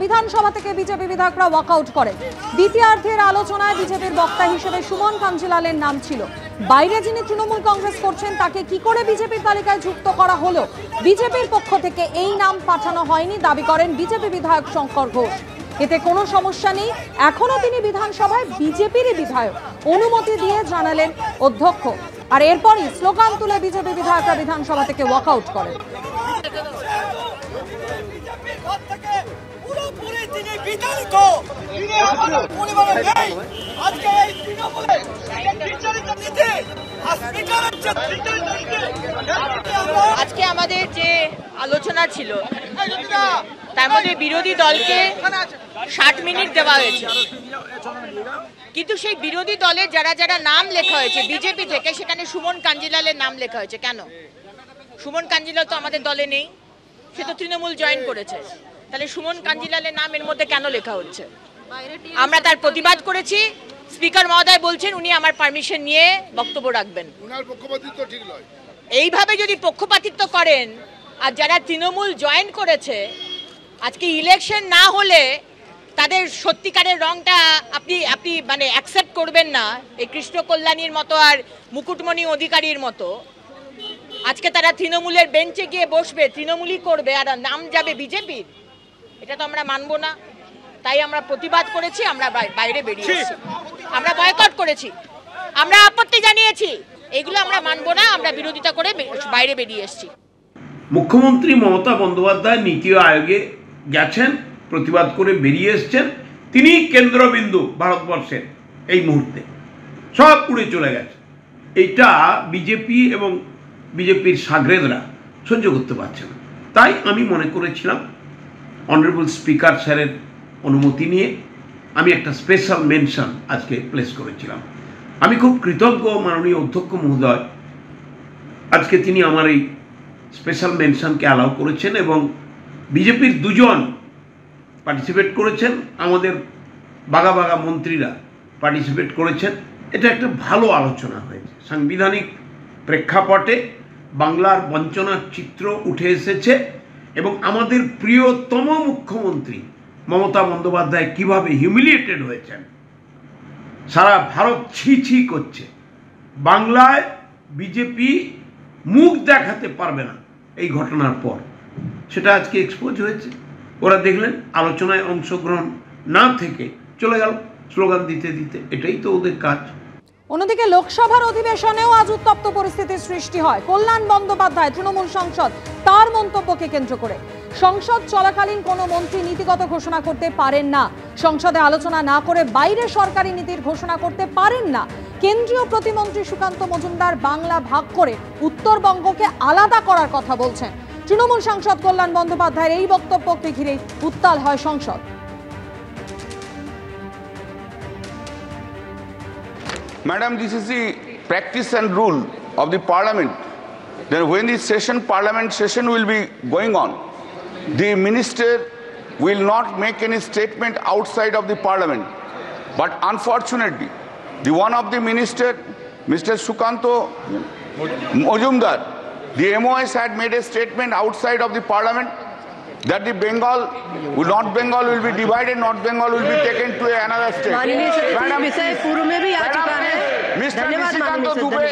বিধানসভা থেকে BJP বিধায়করা walkout করেন। দ্বিতীয়ার্ধের আলোচনায় বিজেপির বক্তা হিসেবে সুমন কাঞ্জিলালের নাম ছিল। বাইরে যিনি তৃণমূল কংগ্রেস করছেন তাকে কি করে বিজেপির তালিকায় যুক্ত করা হলো? বিজেপির পক্ষ থেকে এই নাম পাঠানো হয়নি দাবি করেন বিজেপি বিধায়ক শঙ্কর ঘোষ। এতে কোনো সমস্যা নেই, এখনো তিনি বিধানসভায় বিজেপিরই বিধায়ক, অনুমতি দিয়ে জানালেন অধ্যক্ষ। আর এরপরই স্লোগান তুলে বিজেপি বিধায়করা বিধানসভা থেকে ওয়াকআউট করেন। আজকে আমাদের যে আলোচনা ছিল তার মধ্যে বিরোধী দলকে 60 মিনিট দেওয়া হয়েছে, কিন্তু সেই বিরোধী দলের যারা যারা নাম লেখা হয়েছে বিজেপি থেকে, সেখানে সুমন কাঞ্জিলালের নাম লেখা হয়েছে। কেন? সুমন কাঞ্জিলাল তো আমাদের দলে নেই, সে তো তৃণমূল জয়েন করেছে, তাহলে সুমন কাঞ্জিলালের নাম এর মধ্যে কেন লেখা হচ্ছে? আমরা তার প্রতিবাদ করেছি। স্পিকার মহোদয় বলছেন উনি আমার পারমিশন নিয়ে বক্তব্য রাখবেন। এইভাবে যদি পক্ষপাতিত্ব করেন, আর যারা তৃণমূল জয়েন করেছে, আজকে ইলেকশন না হলে তাদের সত্যিকারের রংটা আপনি মানে অ্যাকসেপ্ট করবেন না। এই কৃষ্ণ কল্যাণীর মতো আর মুকুটমণি অধিকারীর মতো আজকে তারা তৃণমূলের বেঞ্চে গিয়ে বসবে, তৃণমূলই করবে, আর নাম যাবে বিজেপির। এটা তো আমরা মানবো না। তাই আমরা প্রতিবাদ করেছি, আমরা বাইরে বেরিয়েছি, আমরা বয়কট করেছি, আমরা আপত্তি জানিয়েছি। এগুলো আমরা মানবো না, আমরা বিরোধিতা করে বাইরে বেরিয়ে এসেছি। মুখ্যমন্ত্রী মমতা বন্দ্যোপাধ্যায় নীতি আয়োগে গেছেন, প্রতিবাদ করে বেরিয়ে এসছেন। তিনি কেন্দ্রবিন্দু ভারতবর্ষের এই মুহূর্তে, সব উড়ে চলে গেছে। এইটা বিজেপি এবং বিজেপির সাগরেদরা সহ্য করতে পারছে না। তাই আমি মনে করেছিলাম অনারেবল স্পিকার স্যারের অনুমতি নিয়ে আমি একটা স্পেশাল মেনশন আজকে প্লেস করেছিলাম। আমি খুব কৃতজ্ঞ মাননীয় অধ্যক্ষ মহোদয়, আজকে তিনি আমার এই স্পেশাল মেনশনকে অ্যালাউ করেছেন এবং বিজেপির দুজন পার্টিসিপেট করেছেন, আমাদের বাগা বাগা মন্ত্রীরা পার্টিসিপেট করেছেন। এটা একটা ভালো আলোচনা হয়েছে। সাংবিধানিক প্রেক্ষাপটে বাংলার বঞ্চনার চিত্র উঠে এসেছে এবং আমাদের প্রিয়তম মুখ্যমন্ত্রী মমতা বন্দ্যোপাধ্যায় কিভাবে হিউমিলিয়েটেড হয়েছেন, সারা ভারত ছি ছি করছে। বাংলায় বিজেপি মুখ দেখাতে পারবে না এই ঘটনার পর, সেটা আজকে এক্সপোজ হয়েছে। ওরা দেখলেন আলোচনায় অংশগ্রহণ না থেকে চলে গেল স্লোগান দিতে দিতে, এটাই তো ওদের কাজ। অন্যদিকে লোকসভার অধিবেশনেও আজ উত্তপ্ত পরিস্থিতির সৃষ্টি হয় কল্যাণ বন্দ্যোপাধ্যায় তৃণমূল সাংসদ তার মন্তব্যকে কেন্দ্র করে। সংসদ চলাকালীন কোনো মন্ত্রী নীতিগত ঘোষণা করতে পারেন না, সংসদে আলোচনা না করে বাইরে সরকারি নীতির ঘোষণা করতে পারেন না। কেন্দ্রীয় প্রতিমন্ত্রী সুকান্ত মজুমদার বাংলা ভাগ করে উত্তরবঙ্গকে আলাদা করার কথা বলছেন। তৃণমূল সাংসদ কল্যাণ বন্দ্যোপাধ্যায়ের এই বক্তব্যকে ঘিরে উত্তাল হয় সংসদ। Madam, this is the practice and rule of the parliament. Then when the parliament session will be going on, the minister will not make any statement outside of the parliament. But unfortunately, the one of the minister, Mr. Sukanto Mojumdar, the MOS had made a statement outside of the parliament that the North Bengal will be divided, North Bengal will be taken to another state. माननीय सचिव विषय पूर्व में भी आ चुका है। Mr. Nishikant Dubey